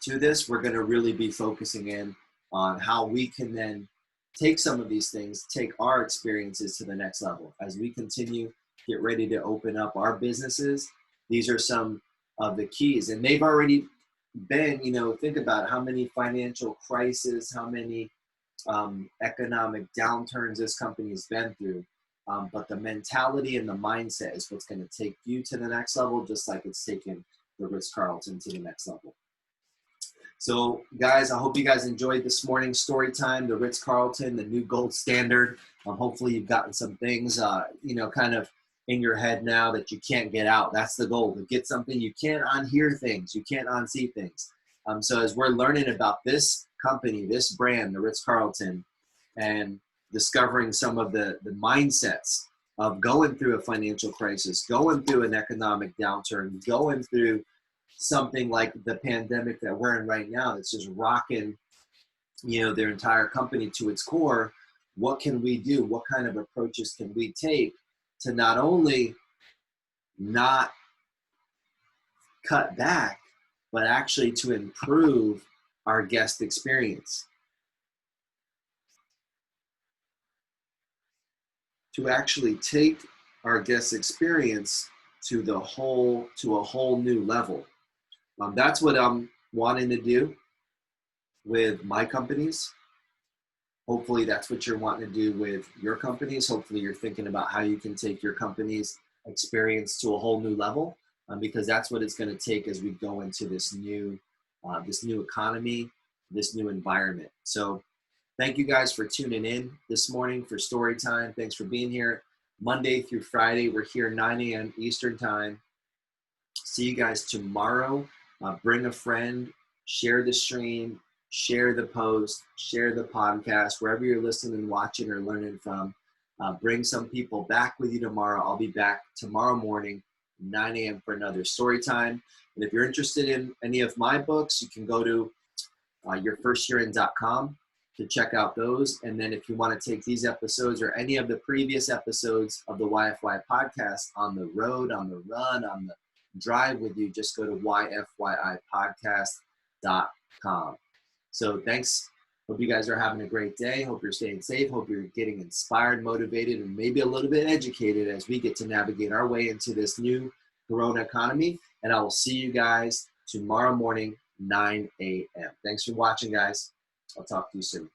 Speaker 1: to this. We're gonna really be focusing in on how we can then take some of these things, take our experiences to the next level. As we continue, get ready to open up our businesses, these are some of the keys. And they've already, been, think about how many financial crises, how many economic downturns this company has been through. But the mentality and the mindset is what's going to take you to the next level, just like it's taken the Ritz Carlton to the next level. So, guys, I hope you guys enjoyed this morning's story time, the Ritz Carlton, the new gold standard. Hopefully, you've gotten some things, kind of in your head now that you can't get out. That's the goal, to get something. You can't unhear things. You can't unsee things. So as we're learning about this company, this brand, the Ritz Carlton, and discovering some of the mindsets of going through a financial crisis, going through an economic downturn, going through something like the pandemic that we're in right now that's just rocking, their entire company to its core. What can we do? What kind of approaches can we take to not only not cut back, but actually to improve our guest experience? To actually take our guest experience to a whole new level. That's what I'm wanting to do with my companies. Hopefully that's what you're wanting to do with your companies. Hopefully you're thinking about how you can take your company's experience to a whole new level, because that's what it's going to take as we go into this new economy, this new environment. So thank you guys for tuning in this morning for story time. Thanks for being here. Monday through Friday, we're here 9 a.m. Eastern time. See you guys tomorrow. Bring a friend, share the stream, share the post, share the podcast, wherever you're listening and watching or learning from. Bring some people back with you tomorrow. I'll be back tomorrow morning, 9 a.m. for another story time. And if you're interested in any of my books, you can go to yourfirstyearin.com to check out those. And then if you want to take these episodes or any of the previous episodes of the YFY podcast on the road, on the run, on the drive with you, just go to yfyipodcast.com. So thanks. Hope you guys are having a great day. Hope you're staying safe. Hope you're getting inspired, motivated, and maybe a little bit educated as we get to navigate our way into this new Corona economy. And I will see you guys tomorrow morning, 9 a.m. Thanks for watching, guys. I'll talk to you soon.